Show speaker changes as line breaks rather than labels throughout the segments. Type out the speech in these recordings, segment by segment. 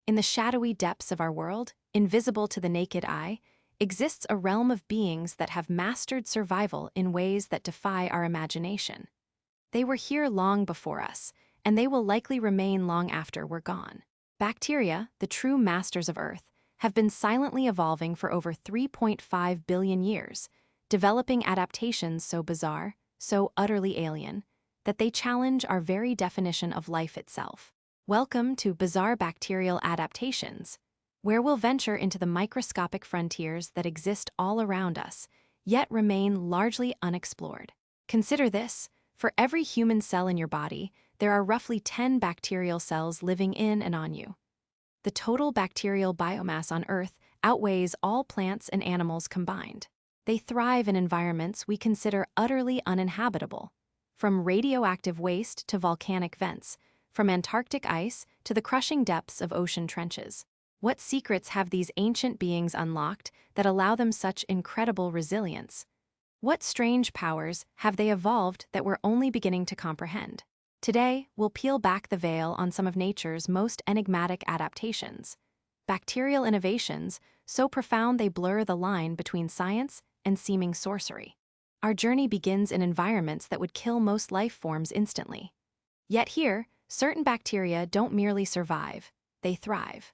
In the shadowy depths of our world, invisible to the naked eye, exists a realm of beings that have mastered survival in ways that defy our imagination. They were here long before us, and they will likely remain long after we're gone. Bacteria, the true masters of Earth, have been silently evolving for over 3.5 billion years, developing adaptations so bizarre, so utterly alien, that they challenge our very definition of life itself. Welcome to Bizarre Bacterial Adaptations, where we'll venture into the microscopic frontiers that exist all around us, yet remain largely unexplored. Consider this: for every human cell in your body, there are roughly 10 bacterial cells living in and on you. The total bacterial biomass on Earth outweighs all plants and animals combined. They thrive in environments we consider utterly uninhabitable, from radioactive waste to volcanic vents, from Antarctic ice to the crushing depths of ocean trenches. What secrets have these ancient beings unlocked that allow them such incredible resilience? What strange powers have they evolved that we're only beginning to comprehend? Today, we'll peel back the veil on some of nature's most enigmatic adaptations, bacterial innovations so profound they blur the line between science and seeming sorcery. Our journey begins in environments that would kill most life forms instantly. Yet here, certain bacteria don't merely survive, they thrive.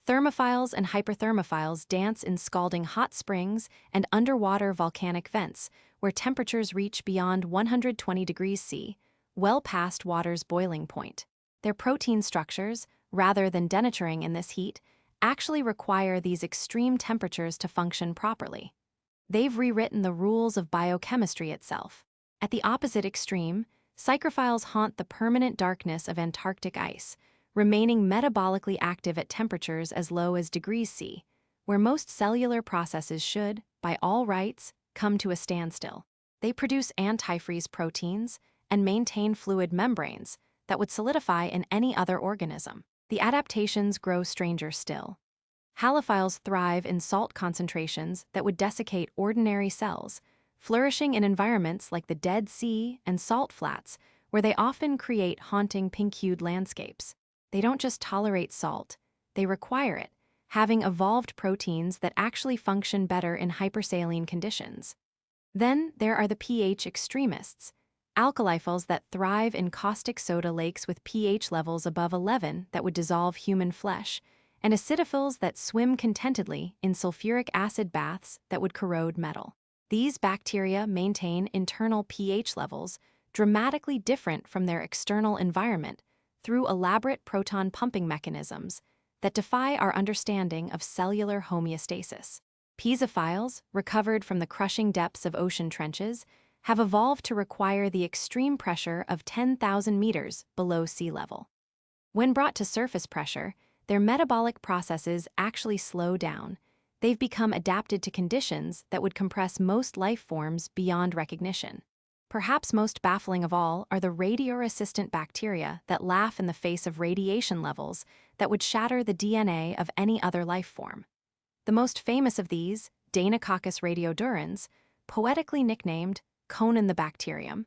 Thermophiles and hyperthermophiles dance in scalding hot springs and underwater volcanic vents where temperatures reach beyond 120 degrees C, well past water's boiling point. Their protein structures, rather than denaturing in this heat, actually require these extreme temperatures to function properly. They've rewritten the rules of biochemistry itself. At the opposite extreme, psychrophiles haunt the permanent darkness of Antarctic ice, remaining metabolically active at temperatures as low as degrees C, where most cellular processes should, by all rights, come to a standstill. They produce antifreeze proteins and maintain fluid membranes that would solidify in any other organism. The adaptations grow stranger still. Halophiles thrive in salt concentrations that would desiccate ordinary cells, flourishing in environments like the Dead Sea and salt flats, where they often create haunting pink-hued landscapes. They don't just tolerate salt, they require it, having evolved proteins that actually function better in hypersaline conditions. Then there are the pH extremists, alkaliphiles that thrive in caustic soda lakes with pH levels above 11 that would dissolve human flesh, and acidophils that swim contentedly in sulfuric acid baths that would corrode metal. These bacteria maintain internal pH levels dramatically different from their external environment through elaborate proton pumping mechanisms that defy our understanding of cellular homeostasis. Pisophiles, recovered from the crushing depths of ocean trenches, have evolved to require the extreme pressure of 10,000 meters below sea level. When brought to surface pressure, their metabolic processes actually slow down. They've become adapted to conditions that would compress most life forms beyond recognition. Perhaps most baffling of all are the radio-resistant bacteria that laugh in the face of radiation levels that would shatter the DNA of any other life form. The most famous of these, Deinococcus radiodurans, poetically nicknamed Conan the Bacterium,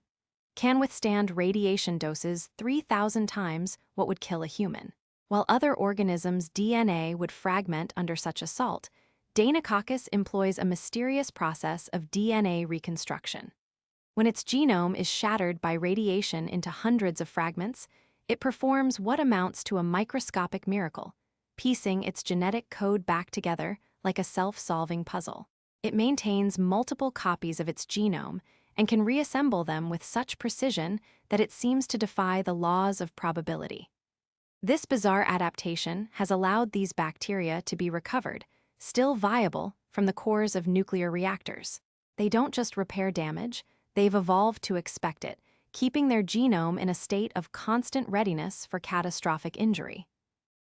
can withstand radiation doses 3,000 times what would kill a human. While other organisms' DNA would fragment under such assault, Deinococcus employs a mysterious process of DNA reconstruction. When its genome is shattered by radiation into hundreds of fragments, it performs what amounts to a microscopic miracle, piecing its genetic code back together like a self-solving puzzle. It maintains multiple copies of its genome and can reassemble them with such precision that it seems to defy the laws of probability. This bizarre adaptation has allowed these bacteria to be recovered, still viable, from the cores of nuclear reactors. They don't just repair damage, they've evolved to expect it, keeping their genome in a state of constant readiness for catastrophic injury.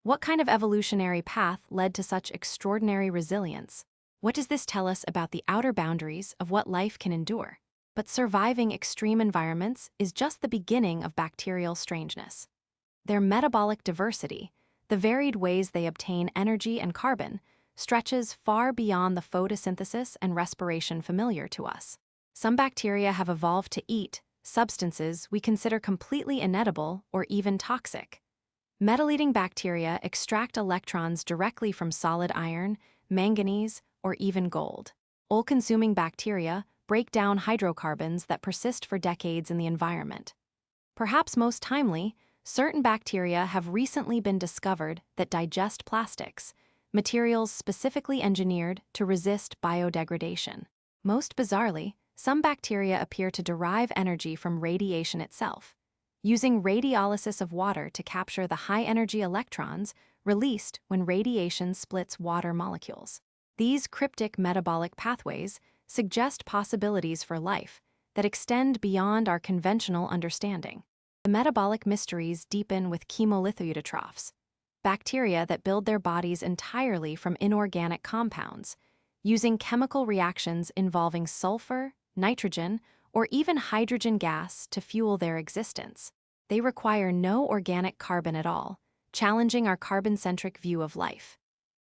What kind of evolutionary path led to such extraordinary resilience? What does this tell us about the outer boundaries of what life can endure? But surviving extreme environments is just the beginning of bacterial strangeness. Their metabolic diversity, the varied ways they obtain energy and carbon, stretches far beyond the photosynthesis and respiration familiar to us. Some bacteria have evolved to eat substances we consider completely inedible or even toxic. Metal-eating bacteria extract electrons directly from solid iron, manganese, or even gold. Oil-consuming bacteria break down hydrocarbons that persist for decades in the environment. Perhaps most timely, certain bacteria have recently been discovered that digest plastics, materials specifically engineered to resist biodegradation. Most bizarrely, some bacteria appear to derive energy from radiation itself, using radiolysis of water to capture the high-energy electrons released when radiation splits water molecules. These cryptic metabolic pathways suggest possibilities for life that extend beyond our conventional understanding. The metabolic mysteries deepen with chemolithiotrophs, bacteria that build their bodies entirely from inorganic compounds, using chemical reactions involving sulfur, nitrogen, or even hydrogen gas to fuel their existence. They require no organic carbon at all, challenging our carbon-centric view of life.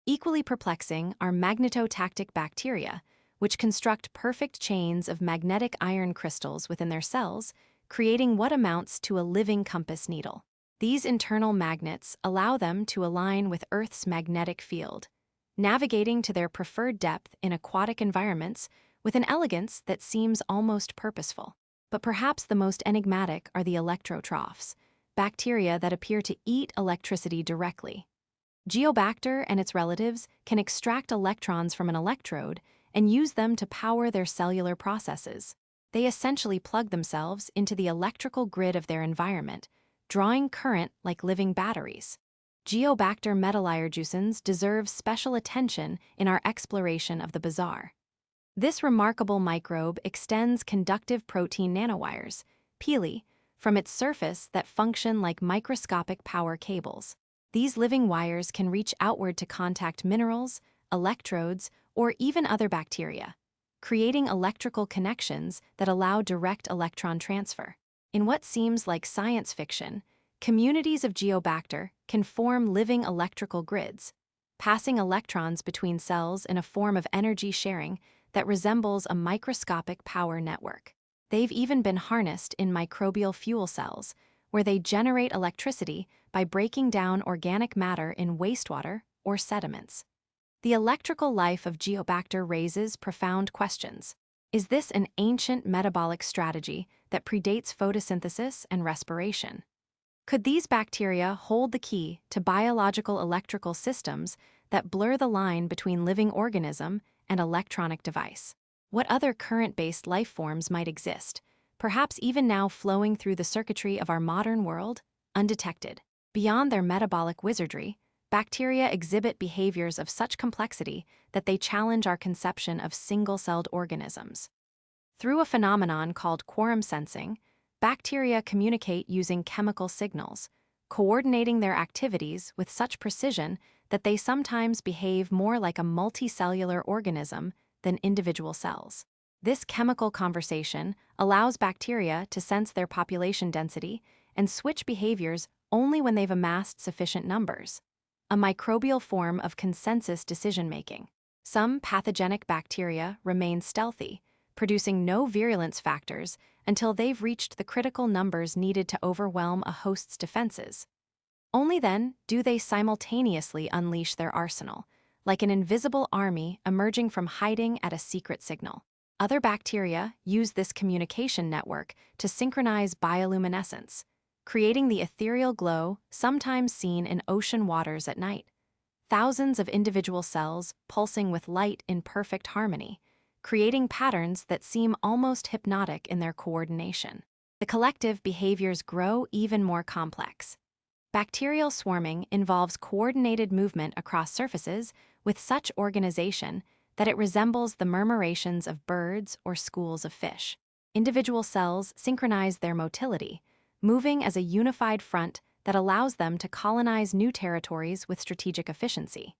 Equally perplexing are magnetotactic bacteria, which construct perfect chains of magnetic iron crystals within their cells, creating what amounts to a living compass needle. These internal magnets allow them to align with Earth's magnetic field, navigating to their preferred depth in aquatic environments with an elegance that seems almost purposeful. But perhaps the most enigmatic are the electrotrophs, bacteria that appear to eat electricity directly. Geobacter and its relatives can extract electrons from an electrode and use them to power their cellular processes. They essentially plug themselves into the electrical grid of their environment, drawing current like living batteries. Geobacter metalliarjuicens deserve special attention in our exploration of the bizarre. This remarkable microbe extends conductive protein nanowires, pili, from its surface that function like microscopic power cables. These living wires can reach outward to contact minerals, electrodes, or even other bacteria, creating electrical connections that allow direct electron transfer. In what seems like science fiction, communities of Geobacter can form living electrical grids, passing electrons between cells in a form of energy sharing that resembles a microscopic power network. They've even been harnessed in microbial fuel cells, where they generate electricity by breaking down organic matter in wastewater or sediments. The electrical life of Geobacter raises profound questions. Is this an ancient metabolic strategy that predates photosynthesis and respiration? Could these bacteria hold the key to biological electrical systems that blur the line between living organism and electronic device? What other current-based life forms might exist, perhaps even now flowing through the circuitry of our modern world, undetected? Beyond their metabolic wizardry, bacteria exhibit behaviors of such complexity that they challenge our conception of single-celled organisms. Through a phenomenon called quorum sensing, bacteria communicate using chemical signals, coordinating their activities with such precision that they sometimes behave more like a multicellular organism than individual cells. This chemical conversation allows bacteria to sense their population density and switch behaviors only when they've amassed sufficient numbers, a microbial form of consensus decision-making. Some pathogenic bacteria remain stealthy, producing no virulence factors until they've reached the critical numbers needed to overwhelm a host's defenses. Only then do they simultaneously unleash their arsenal, like an invisible army emerging from hiding at a secret signal. Other bacteria use this communication network to synchronize bioluminescence, creating the ethereal glow sometimes seen in ocean waters at night. Thousands of individual cells pulsing with light in perfect harmony, creating patterns that seem almost hypnotic in their coordination. The collective behaviors grow even more complex. Bacterial swarming involves coordinated movement across surfaces with such organization that it resembles the murmurations of birds or schools of fish. Individual cells synchronize their motility, moving as a unified front that allows them to colonize new territories with strategic efficiency.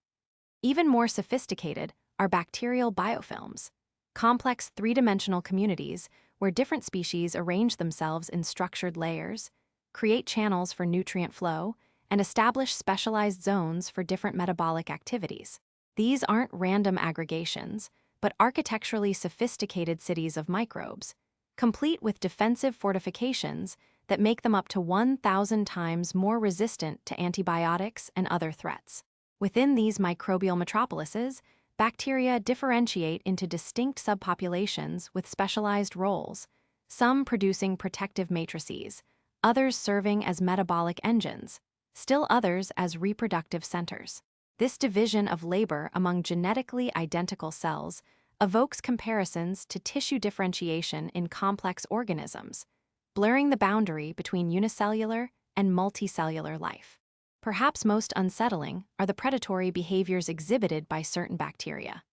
Even more sophisticated are bacterial biofilms, complex three-dimensional communities where different species arrange themselves in structured layers, create channels for nutrient flow, and establish specialized zones for different metabolic activities. These aren't random aggregations, but architecturally sophisticated cities of microbes, complete with defensive fortifications that make them up to 1,000 times more resistant to antibiotics and other threats. Within these microbial metropolises, bacteria differentiate into distinct subpopulations with specialized roles, some producing protective matrices, others serving as metabolic engines, still others as reproductive centers. This division of labor among genetically identical cells evokes comparisons to tissue differentiation in complex organisms, blurring the boundary between unicellular and multicellular life. Perhaps most unsettling are the predatory behaviors exhibited by certain bacteria.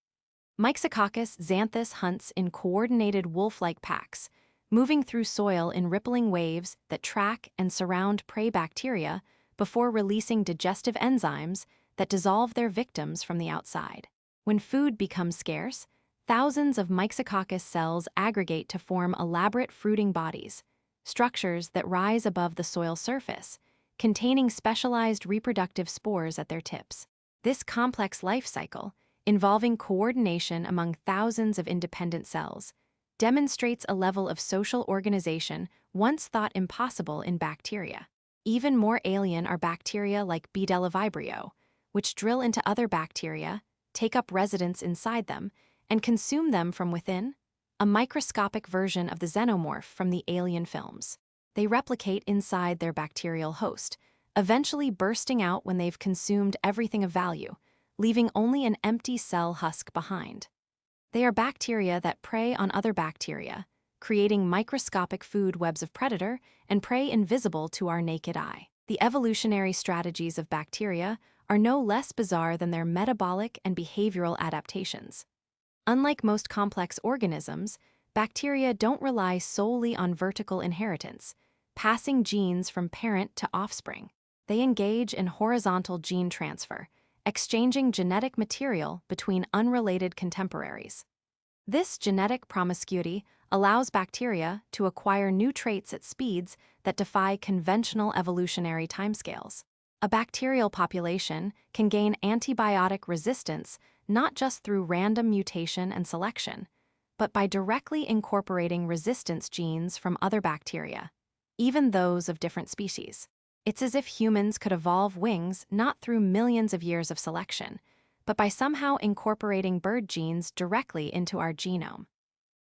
Micrococcus xanthus hunts in coordinated wolf-like packs, moving through soil in rippling waves that track and surround prey bacteria before releasing digestive enzymes that dissolve their victims from the outside. When food becomes scarce, thousands of Micrococcus cells aggregate to form elaborate fruiting bodies, structures that rise above the soil surface, containing specialized reproductive spores at their tips. This complex life cycle, involving coordination among thousands of independent cells, demonstrates a level of social organization once thought impossible in bacteria. Even more alien are bacteria like Vibrio, which drill into other bacteria, take up residence inside them, and consume them from within, a microscopic version of the xenomorph from the Alien films. They replicate inside their bacterial host, eventually bursting out when they've consumed everything of value, leaving only an empty cell husk behind. They are bacteria that prey on other bacteria, creating microscopic food webs of predator and prey invisible to our naked eye. The evolutionary strategies of bacteria are no less bizarre than their metabolic and behavioral adaptations. Unlike most complex organisms, bacteria don't rely solely on vertical inheritance, passing genes from parent to offspring. They engage in horizontal gene transfer, exchanging genetic material between unrelated contemporaries. This genetic promiscuity allows bacteria to acquire new traits at speeds that defy conventional evolutionary timescales. A bacterial population can gain antibiotic resistance not just through random mutation and selection, but by directly incorporating resistance genes from other bacteria, even those of different species. It's as if humans could evolve wings not through millions of years of selection, but by somehow incorporating bird genes directly into our genome.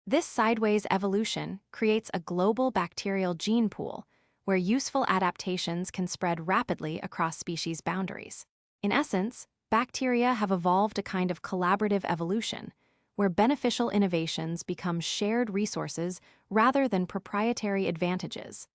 This sideways evolution creates a global bacterial gene pool where useful adaptations can spread rapidly across species boundaries. In essence, bacteria have evolved a kind of collaborative evolution, where beneficial innovations become shared resources rather than proprietary advantages,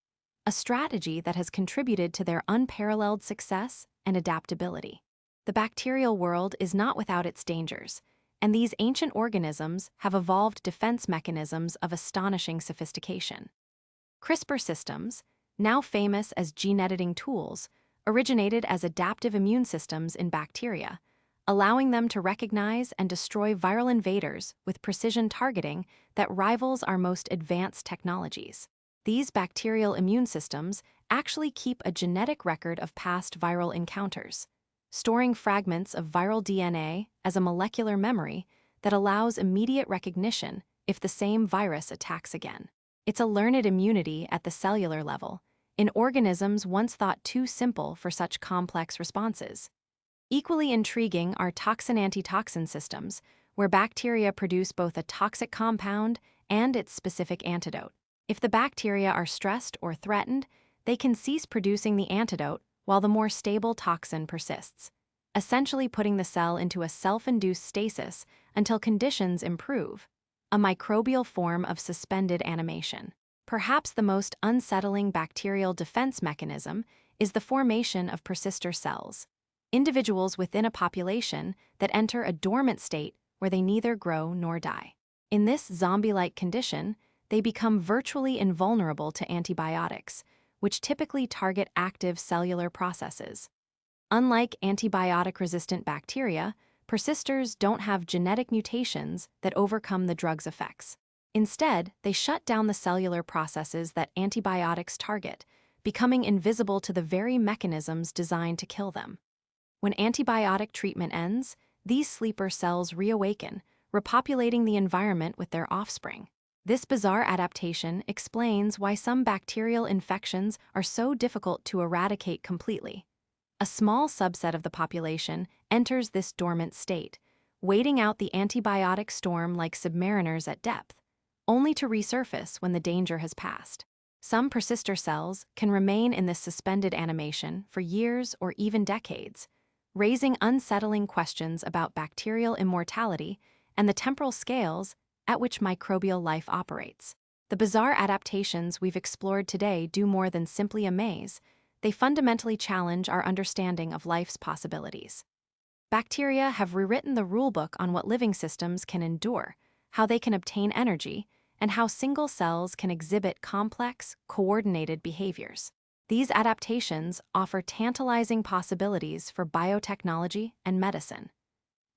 a strategy that has contributed to their unparalleled success and adaptability. The bacterial world is not without its dangers, and these ancient organisms have evolved defense mechanisms of astonishing sophistication. CRISPR systems, now famous as gene editing tools, originated as adaptive immune systems in bacteria, allowing them to recognize and destroy viral invaders with precision targeting that rivals our most advanced technologies. These bacterial immune systems actually keep a genetic record of past viral encounters, storing fragments of viral DNA as a molecular memory that allows immediate recognition if the same virus attacks again. It's a learned immunity at the cellular level, in organisms once thought too simple for such complex responses. Equally intriguing are toxin-antitoxin systems, where bacteria produce both a toxic compound and its specific antidote. If the bacteria are stressed or threatened, they can cease producing the antidote while the more stable toxin persists, essentially putting the cell into a self-induced stasis until conditions improve, a microbial form of suspended animation. Perhaps the most unsettling bacterial defense mechanism is the formation of persister cells, individuals within a population that enter a dormant state where they neither grow nor die. In this zombie-like condition, they become virtually invulnerable to antibiotics, which typically target active cellular processes. Unlike antibiotic-resistant bacteria, persisters don't have genetic mutations that overcome the drug's effects. Instead, they shut down the cellular processes that antibiotics target, becoming invisible to the very mechanisms designed to kill them. When antibiotic treatment ends, these sleeper cells reawaken, repopulating the environment with their offspring. This bizarre adaptation explains why some bacterial infections are so difficult to eradicate completely. A small subset of the population enters this dormant state, waiting out the antibiotic storm like submariners at depth, only to resurface when the danger has passed. Some persister cells can remain in this suspended animation for years or even decades, raising unsettling questions about bacterial immortality and the temporal scales at which microbial life operates. The bizarre adaptations we've explored today do more than simply amaze. They fundamentally challenge our understanding of life's possibilities. Bacteria have rewritten the rulebook on what living systems can endure, how they can obtain energy, and how single cells can exhibit complex, coordinated behaviors. These adaptations offer tantalizing possibilities for biotechnology and medicine.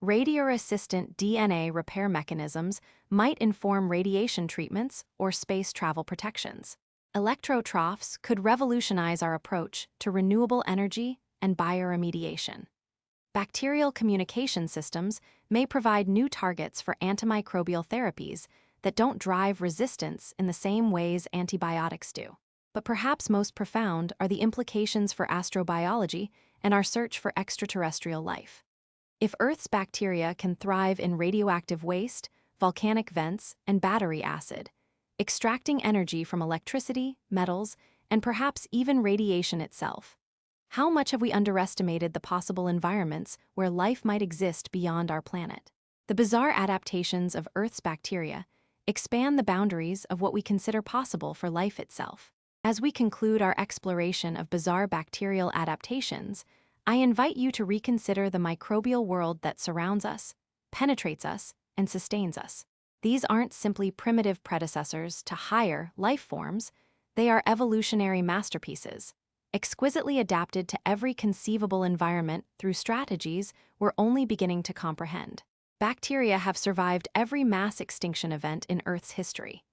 Radio-resistant DNA repair mechanisms might inform radiation treatments or space travel protections. Electrotrophs could revolutionize our approach to renewable energy and bioremediation. Bacterial communication systems may provide new targets for antimicrobial therapies that don't drive resistance in the same ways antibiotics do. But perhaps most profound are the implications for astrobiology and our search for extraterrestrial life. If Earth's bacteria can thrive in radioactive waste, volcanic vents, and battery acid, extracting energy from electricity, metals, and perhaps even radiation itself, how much have we underestimated the possible environments where life might exist beyond our planet? The bizarre adaptations of Earth's bacteria expand the boundaries of what we consider possible for life itself. As we conclude our exploration of bizarre bacterial adaptations, I invite you to reconsider the microbial world that surrounds us, penetrates us, and sustains us. These aren't simply primitive predecessors to higher life forms, they are evolutionary masterpieces, exquisitely adapted to every conceivable environment through strategies we're only beginning to comprehend. Bacteria have survived every mass extinction event in Earth's history.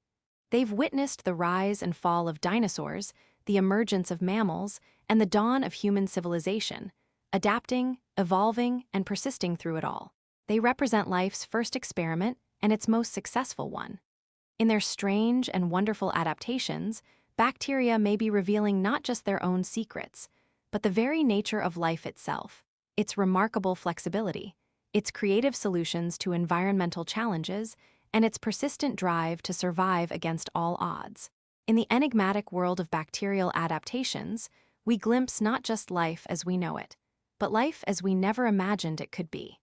They've witnessed the rise and fall of dinosaurs, the emergence of mammals, and the dawn of human civilization, adapting, evolving, and persisting through it all. They represent life's first experiment and its most successful one. In their strange and wonderful adaptations, bacteria may be revealing not just their own secrets, but the very nature of life itself, its remarkable flexibility, its creative solutions to environmental challenges, and its persistent drive to survive against all odds. In the enigmatic world of bacterial adaptations, we glimpse not just life as we know it, but life as we never imagined it could be.